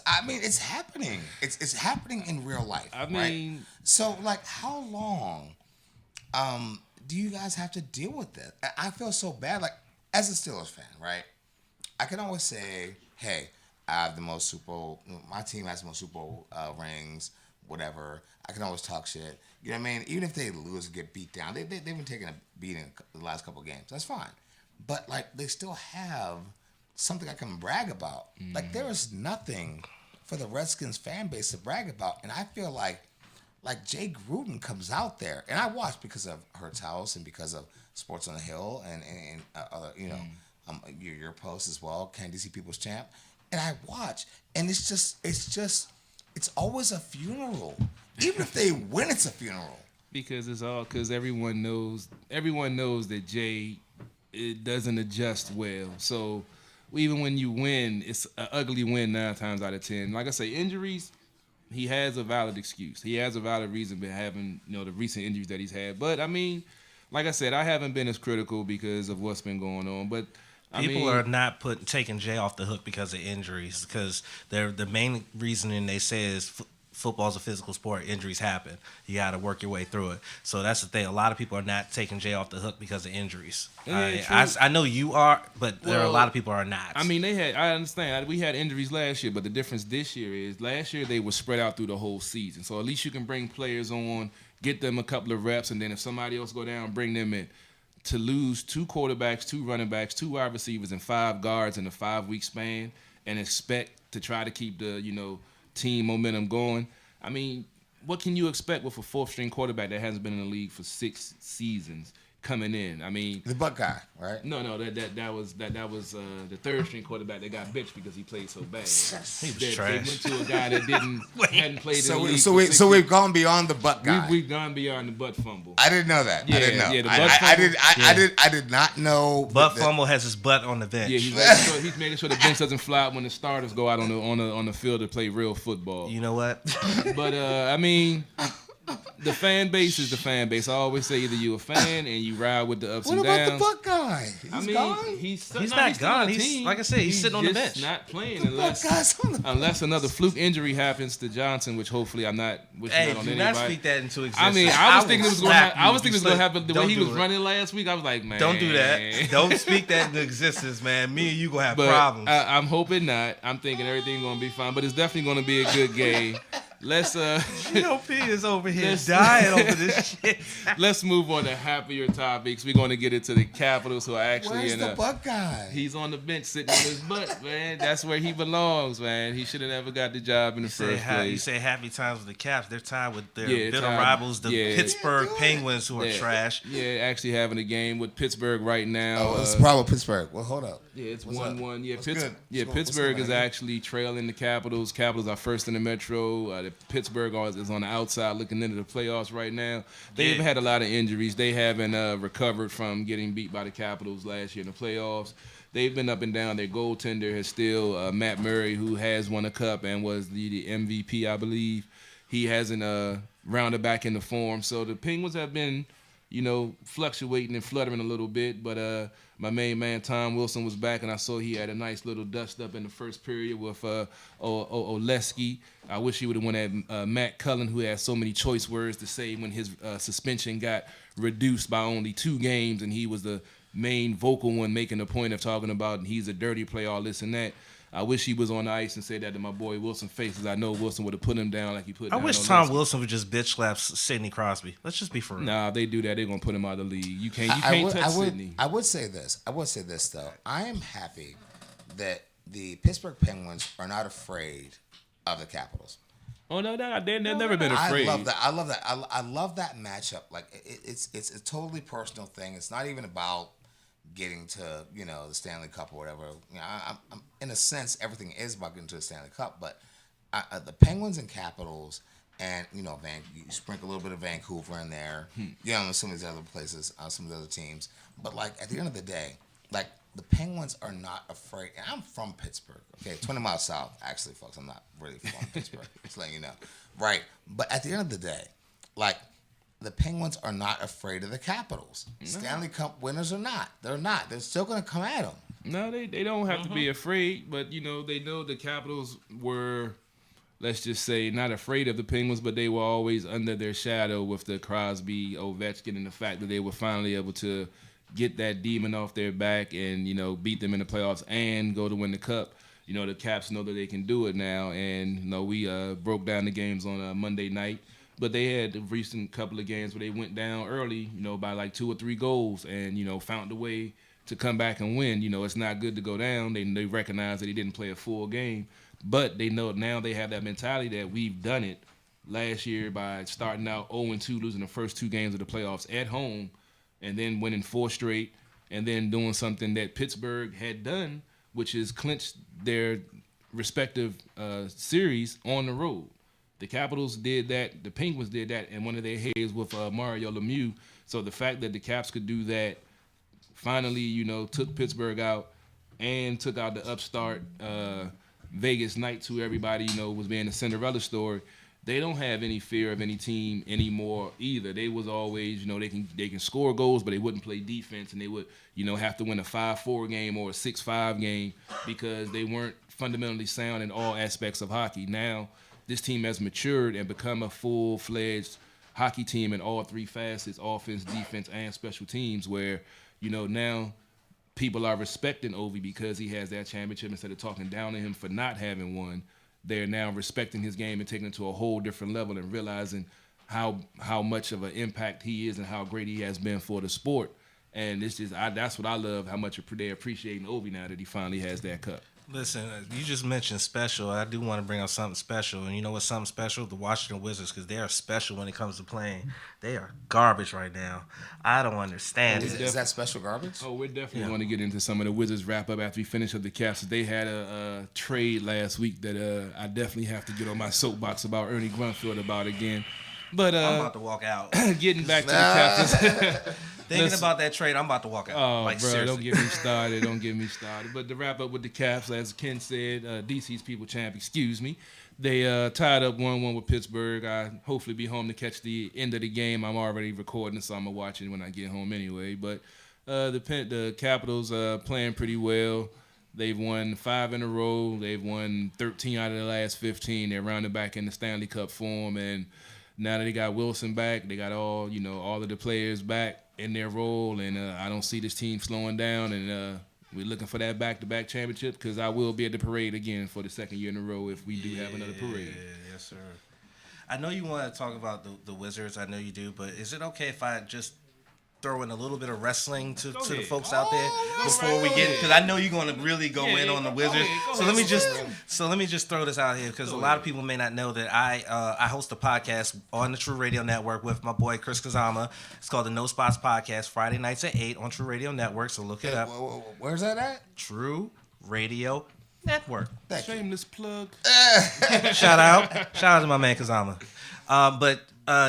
I mean, it's happening. It's happening in real life. Right? So like, how long do you guys have to deal with this? I feel so bad. Like, as a Steelers fan, right? I can always say, hey, I have the most Super Bowl. My team has the most Super Bowl rings, whatever. I can always talk shit. You know what I mean? Even if they lose and get beat down, they've been taking a beating the last couple of games. That's fine. But like, they still have something I can brag about. Like, there is nothing for the Redskins fan base to brag about, and I feel like Jay Gruden comes out there, and I watch because of Hurts House and because of Sports on the Hill and other, you know, your posts as well, Can DC People's Champ, and I watch, and it's always a funeral. Even if they win, it's a funeral. Because everyone knows that Jay, it doesn't adjust well. So even when you win, it's an ugly win 9 times out of 10. Like I say, injuries, he has a valid excuse. He has a valid reason for having, the recent injuries that he's had. But I mean, like I said, I haven't been as critical because of what's been going on. But people are not taking Jay off the hook because of injuries, because the main reasoning they say is football's a physical sport. Injuries happen. You got to work your way through it. So that's the thing. A lot of people are not taking Jay off the hook because of injuries. I know you are, but there are a lot of people who are not. I mean, I understand. We had injuries last year, but the difference this year is last year they were spread out through the whole season. So at least you can bring players on, get them a couple of reps, and then if somebody else go down, bring them in. To lose 2 quarterbacks, 2 running backs, 2 wide receivers, and 5 guards in a 5-week span, and expect to try to keep the team momentum going. I mean, what can you expect with a 4th-string quarterback that hasn't been in the league for 6 seasons coming in? I mean, the butt guy, right? No, that was the 3rd-string quarterback that got bitched because he played so bad. He was trash. They went to a guy that hadn't played in the league. So we've gone beyond the butt guy. We've gone beyond the butt fumble. I didn't know that. Yeah, I didn't know. Yeah, the butt fumble. I did not know. Butt fumble has his butt on the bench. Yeah, he's making sure the bench doesn't fly out when the starters go out on the field to play real football. You know what? But I mean, the fan base is the fan base. I always say either you're a fan and you ride with the ups and downs. What about the butt guy? He's gone? He's not gone. He's like I said, he's sitting on the bench. Not playing unless another fluke injury happens to Johnson, which hopefully I'm not wishing that on anybody. Not speak that into existence. I mean, I was thinking it was going to happen the way he was running last week. I was like, man, don't do that. Don't speak that into existence, man. Me and you gonna have problems. I'm hoping not. I'm thinking everything's gonna be fine, but it's definitely gonna be a good game. Let's GOP is over here dying over this shit. let's move on to happier topics. We're going to get into the Capitals, who are actually Where's the Buckeye? He's on the bench sitting on his butt, man. That's where he belongs, man. He should have never got the job in the first place. You say happy times with the Caps. They're tied with their bitter tied. rivals, the Yeah. Pittsburgh Penguins, who are trash. Yeah, actually having a game with Pittsburgh right now. Oh, it's a problem with Pittsburgh. Well, hold up. Yeah, it's What's 1-1. Yeah, What's good? Pittsburgh What's is good, man? actually trailing the Capitals. Capitals are first in the Metro. The Pittsburgh is on the outside looking into the playoffs right now. They've had a lot of injuries. They haven't recovered from getting beat by the Capitals last year in the playoffs. They've been up and down. Their goaltender is still Matt Murray, who has won a cup and was the MVP, I believe. He hasn't rounded back into form. So the Penguins have been, fluctuating and fluttering a little bit. But my main man, Tom Wilson, was back, and I saw he had a nice little dust-up in the first period with Oleski. I wish he would have won at Matt Cullen, who had so many choice words to say when his suspension got reduced by only 2 games, and he was the main vocal one making a point of talking about he's a dirty player, all this and that. I wish he was on the ice and said that to my boy Wilson face, because I know Wilson would have put him down like he put. I down wish Oleski. Tom Wilson would just bitch slap Sidney Crosby. Let's just be for real. Nah, if they do that, they're gonna put him out of the league. You can't touch Sidney. I would say this though. I am happy that the Pittsburgh Penguins are not afraid of the Capitals. Oh no, they've never been afraid. I love that. I love that matchup. Like it's a totally personal thing. It's not even about getting to the Stanley Cup or whatever. I'm in a sense, everything is about getting to the Stanley Cup, but the Penguins and Capitals, and you sprinkle a little bit of Vancouver in there, some of these other places, some of the other teams. But like at the end of the day, like the Penguins are not afraid. And I'm from Pittsburgh, okay, 20 miles south, actually, folks. I'm not really from Pittsburgh, just letting you know, right? But at the end of the day, like, the Penguins are not afraid of the Capitals. No. Stanley Cup winners or not. They're not. They're still going to come at them. No, they don't have to be afraid, but, they know the Capitals were, let's just say, not afraid of the Penguins, but they were always under their shadow with the Crosby, Ovechkin, and the fact that they were finally able to get that demon off their back and, beat them in the playoffs and go to win the Cup. The Caps know that they can do it now, and, we broke down the games on Monday night. But they had a recent couple of games where they went down early, by like 2 or 3 goals and, found a way to come back and win. It's not good to go down. They recognize that he didn't play a full game. But they know now they have that mentality that we've done it last year by starting out 0-2, losing the first 2 games of the playoffs at home, and then winning 4 straight, and then doing something that Pittsburgh had done, which is clinch their respective series on the road. The Capitals did that. The Penguins did that in one of their heads with Mario Lemieux. So the fact that the Caps could do that, finally, took Pittsburgh out and took out the upstart Vegas Knights, who everybody, was being a Cinderella story. They don't have any fear of any team anymore either. They was always, they can score goals, but they wouldn't play defense, and they would, have to win a 5-4 game or a 6-5 game because they weren't fundamentally sound in all aspects of hockey. Now, this team has matured and become a full-fledged hockey team in all 3 facets, offense, defense, and special teams, where, now people are respecting Ovi because he has that championship instead of talking down to him for not having one. They're now respecting his game and taking it to a whole different level and realizing how much of an impact he is and how great he has been for the sport. And it's just that's what I love, how much they're appreciating Ovi now that he finally has that cup. Listen, you just mentioned special. I do want to bring up something special. And you know what's something special? The Washington Wizards, because they are special when it comes to playing. They are garbage right now. I don't understand. Is that special garbage? Oh, we're definitely going to get into some of the Wizards wrap-up after we finish up the Caps. They had a trade last week that I definitely have to get on my soapbox about Ernie Grunfeld about again. But I'm about to walk out. Getting back to the Caps. Thinking about that trade, I'm about to walk out. Oh, like, bro, seriously. don't get me started. But to wrap up with the Caps, as Ken said, DC's people champ, they tied up 1-1 with Pittsburgh. I hopefully be home to catch the end of the game. I'm already recording, so I'm going to watch it when I get home anyway. But the Capitals playing pretty well. They've won 5 in a row. They've won 13 out of the last 15. They're rounded back in the Stanley Cup form, and now that they got Wilson back, they got all of the players back in their role, and I don't see this team slowing down, and we're looking for that back-to-back championship because I will be at the parade again for the 2nd year in a row if we do have another parade. Yes, sir. I know you want to talk about the Wizards. I know you do, but is it okay if I just throw in a little bit of wrestling to the folks out there before we get? Because I know you're going to really go in on the Wizards. So let me just throw this out here because a lot of people may not know that I host a podcast on the Tru Radio Network with my boy Chris Kazama. It's called the No Spots Podcast. Friday nights at 8 on Tru Radio Network. So look it up. Where's that at? Tru Radio Network. Shameless plug. Shout out to my man Kazama. But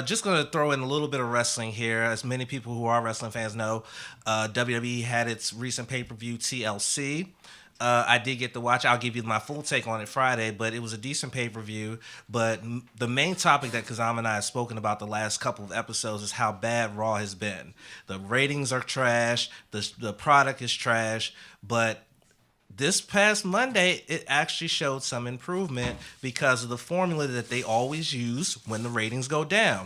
just going to throw in a little bit of wrestling here. As many people who are wrestling fans know, WWE had its recent pay-per-view TLC. I did get to watch. I'll give you my full take on it Friday, but it was a decent pay-per-view. But the main topic that Kazama and I have spoken about the last couple of episodes is how bad Raw has been. The ratings are trash. The product is trash. But this past Monday, it actually showed some improvement because of the formula that they always use when the ratings go down.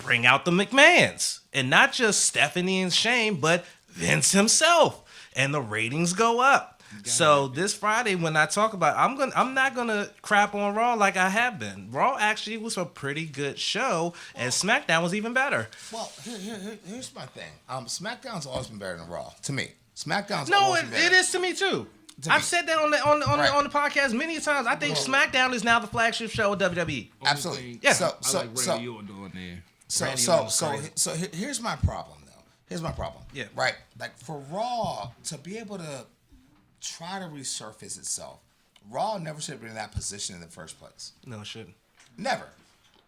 Bring out the McMahons. And not just Stephanie and Shane, but Vince himself. And the ratings go up. So this Friday, when I talk about I'm not gonna crap on Raw like I have been. Raw actually was a pretty good show, and SmackDown was even better. Well, here's my thing. SmackDown's always been better than Raw, to me. SmackDown's No, always been better. it is to me too. I've said that on the podcast many times. I think SmackDown is now the flagship show of WWE. Absolutely. Yeah. I like Randy Orton doing there. So here's my problem though. Here's my problem. Yeah. Right. Like for Raw to be able to try to resurface itself, Raw never should have been in that position in the first place. No, it shouldn't. Never.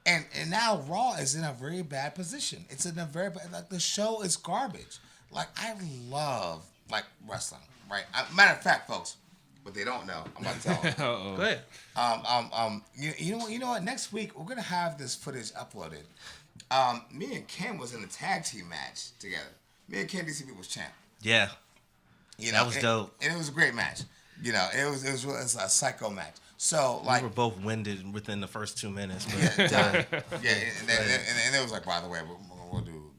And now Raw is in a very bad position. It's in a very bad. Like the show is garbage. Like I love like wrestling. Right. Matter of fact, folks, what they don't know, I'm about to tell them. Go ahead. You know what? Next week we're gonna have this footage uploaded. Me and Ken was in a tag team match together. Me and Ken DCP was champ. Yeah. You know, that was dope. And it was a great match. You know, it was a psycho match. So like we were both winded within the first 2 minutes. But, and it was like, by the way, we'll do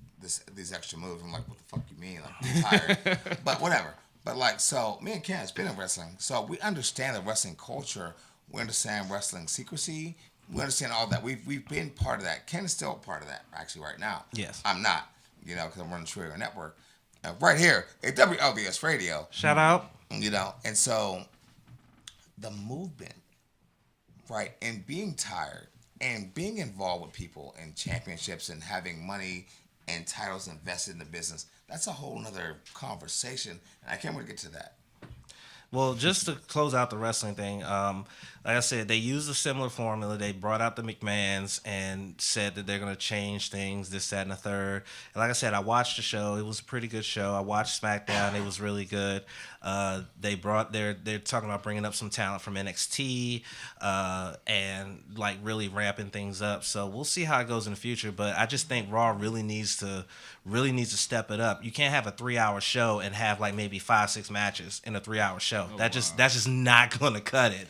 these extra moves. I'm like, what the fuck you mean? Like, I'm tired. But whatever. But like, so me and Ken has been in wrestling, so we understand the wrestling culture. We understand wrestling secrecy. We understand all that. We've been part of that. Ken is still part of that actually right now. Yes. I'm not. You know, because I'm running the Tru Radio Network right here at WLVS Radio. Shout out. You know, and so the movement, right, and being tired and being involved with people in championships and having money and titles invested in the business, that's a whole nother conversation, and I can't wait to get to that. Well, just to close out the wrestling thing, like I said, they used a similar formula. They brought out the McMahons and said that they're going to change things, this, that, and the third. And like I said, I watched the show. It was a pretty good show. I watched SmackDown. It was really good. They're talking about bringing up some talent from NXT and like really ramping things up. So we'll see how it goes in the future. But I just think Raw really needs to step it up. You can't have a 3-hour show and have like maybe 5-6 matches in a 3-hour show. That's just not going to cut it.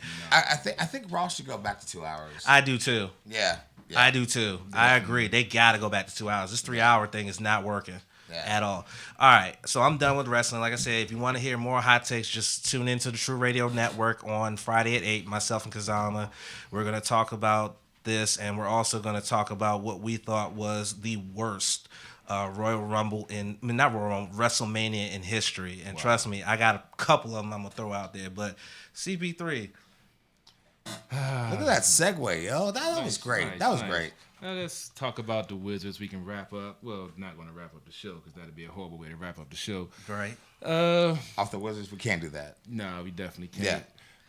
I think Raw should go back to 2 hours. I do too. Yeah. I do too. Yeah. I agree. They got to go back to 2 hours. This 3-hour thing is not working at all. All right. So I'm done with wrestling. Like I said, if you want to hear more hot takes, just tune into the Tru Radio Network on Friday at 8. Myself and Kazama. We're going to talk about this, and we're also going to talk about what we thought was the worst Royal Rumble WrestleMania in history. And trust me, I got a couple of them I'm going to throw out there. But CP3. Look at that segue, yo. That was great. That was great. Now let's talk about the Wizards. We can wrap up. Well, not going to wrap up the show because that'd be a horrible way to wrap up the show. Right. Off the Wizards, we can't do that. No, we definitely can't. Yeah.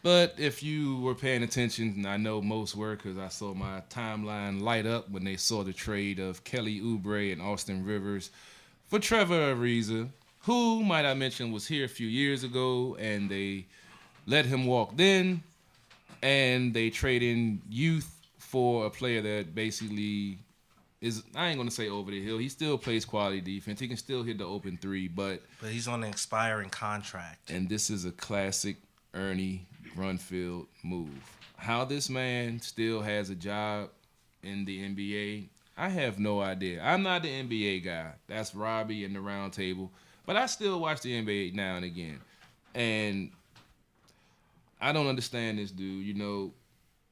But if you were paying attention, and I know most were because I saw my timeline light up when they saw the trade of Kelly Oubre and Austin Rivers for Trevor Ariza, who, might I mention, was here a few years ago, and they let him walk then, and they trade in youth for a player that basically is, I ain't going to say over the hill. He still plays quality defense. He can still hit the open three, but he's on an expiring contract. And this is a classic Ernie Grunfeld move. How this man still has a job in the NBA, I have no idea. I'm not the NBA guy. That's Robbie and the Round Table. But I still watch the NBA now and again. And I don't understand this dude. You know,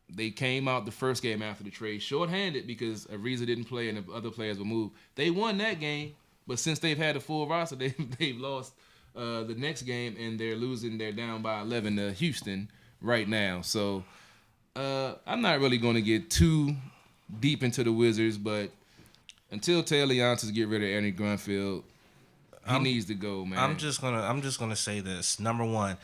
they came out the first game after the trade shorthanded because Ariza didn't play and the other players were moved. They won that game, but since they've had a full roster, they've lost the next game and they're losing. They're down by 11 to Houston right now. So I'm not really going to get too deep into the Wizards, but until Taylor Leonsis get rid of Ernie Grunfeld, he needs to go, man. I'm just gonna say this. Number one,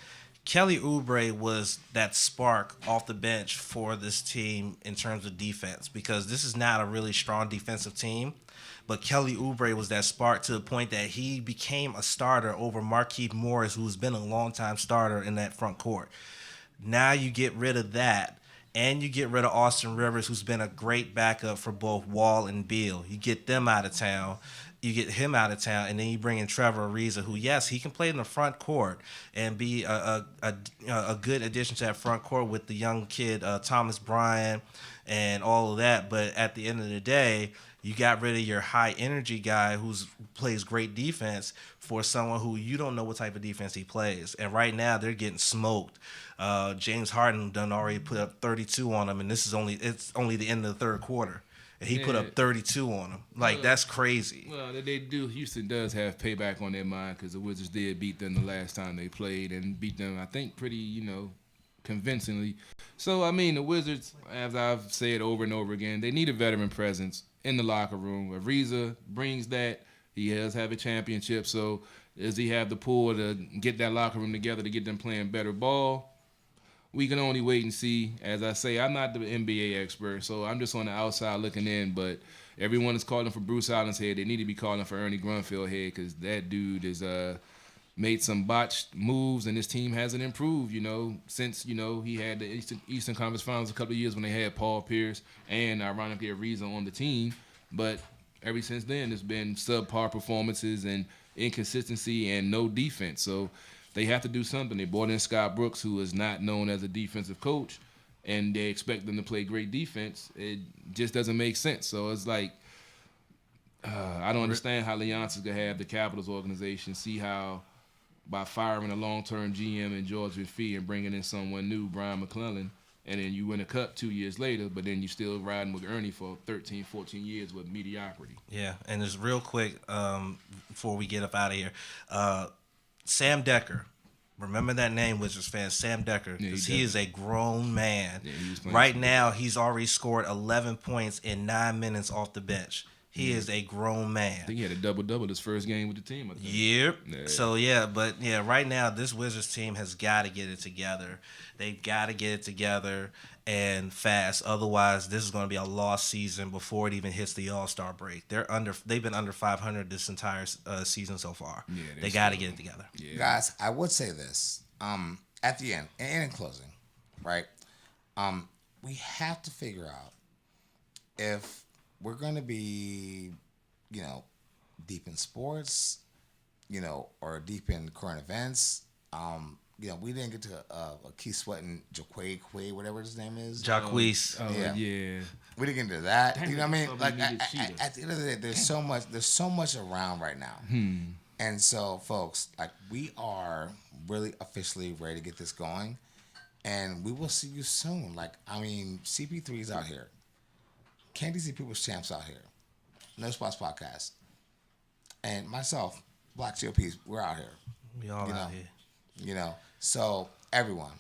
Kelly Oubre was that spark off the bench for this team in terms of defense, because this is not a really strong defensive team. But Kelly Oubre was that spark to the point that he became a starter over Markieff Morris, who's been a long-time starter in that front court. Now you get rid of that, and you get rid of Austin Rivers, who's been a great backup for both Wall and Beal. You get them out of town. You get him out of town, and then you bring in Trevor Ariza, who, yes, he can play in the front court and be a good addition to that front court with the young kid Thomas Bryant and all of that. But at the end of the day, you got rid of your high-energy guy who plays great defense for someone who you don't know what type of defense he plays. And right now, they're getting smoked. James Harden done already put up 32 on them, and it's only the end of the third quarter. And he put up 32 on them. Like, that's crazy. Well, they do. Houston does have payback on their mind because the Wizards did beat them the last time they played and beat them, I think, pretty, convincingly. So, I mean, the Wizards, as I've said over and over again, they need a veteran presence in the locker room. Ariza brings that. He does have a championship. So, does he have the pull to get that locker room together to get them playing better ball? We can only wait and see. As I say, I'm not the NBA expert, so I'm just on the outside looking in. But everyone is calling for Bruce Allen's head. They need to be calling for Ernie Grunfeld head because that dude has made some botched moves, and his team hasn't improved, since, he had the Eastern Conference Finals a couple of years when they had Paul Pierce and, ironically, Ariza on the team. But ever since then, it's been subpar performances and inconsistency and no defense. So they have to do something. They brought in Scott Brooks, who is not known as a defensive coach, and they expect them to play great defense. It just doesn't make sense. So it's like, I don't understand how Leonsis could have the Capitals organization see how by firing a long-term GM in George McPhee and bringing in someone new, Brian McClellan, and then you win a cup 2 years later, but then you still riding with Ernie for 13, 14 years with mediocrity. Yeah, and just real quick before we get up out of here, Sam Decker. Remember that name, Wizards fans, Sam Decker, because he is a grown man. Yeah, right now, he's already scored 11 points in 9 minutes off the bench. He is a grown man. I think he had a double-double his first game with the team, I think. Yep. Yeah. So, right now, this Wizards team has got to get it together. They've got to get it together and fast. Otherwise, this is going to be a lost season before it even hits the All-Star break. They've been under 500 this entire season so far. Yeah, they got to get it together. Yeah. Guys, I would say this. At the end, and in closing, right? We have to figure out if we're going to be, deep in sports, or deep in current events. We didn't get to Keith Sweating, Jaquay, whatever his name is. Jacquees. Yeah. We didn't get into that. You know what I mean? Like at the end of the day, there's so much around right now. And so, folks, like, we are really officially ready to get this going, and we will see you soon. Like, I mean, CP3's out here. Candy C People's Champs out here. No Spots Podcast. And myself, Black GOPs, we're out here. We all out here. So everyone,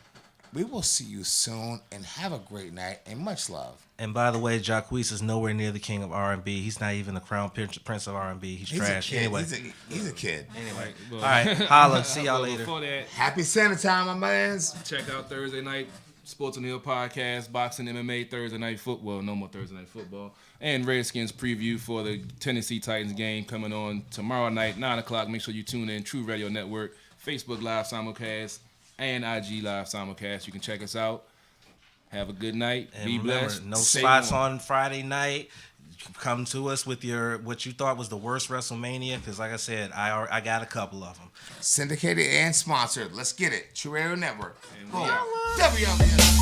we will see you soon, and have a great night, and much love. And by the way, Jacquees is nowhere near the king of R&B. He's not even the crown prince of R&B. He's trash. Anyway, he's a kid. Anyway, all right, holla. See y'all later. Happy Santa time, my mans. Check out Thursday night Sports on the Hill podcast, boxing, MMA, Thursday night football. No more Thursday night football. And Redskins preview for the Tennessee Titans game coming on tomorrow night, 9 o'clock. Make sure you tune in. Tru Radio Network, Facebook Live simulcast, and IG Live simulcast. You can check us out. Have a good night. And be remember, blessed. No spots on Friday night. Come to us with what you thought was the worst WrestleMania, because like I said, I got a couple of them. Syndicated and sponsored. Let's get it. Tru Radio Network. And we out. WLVS.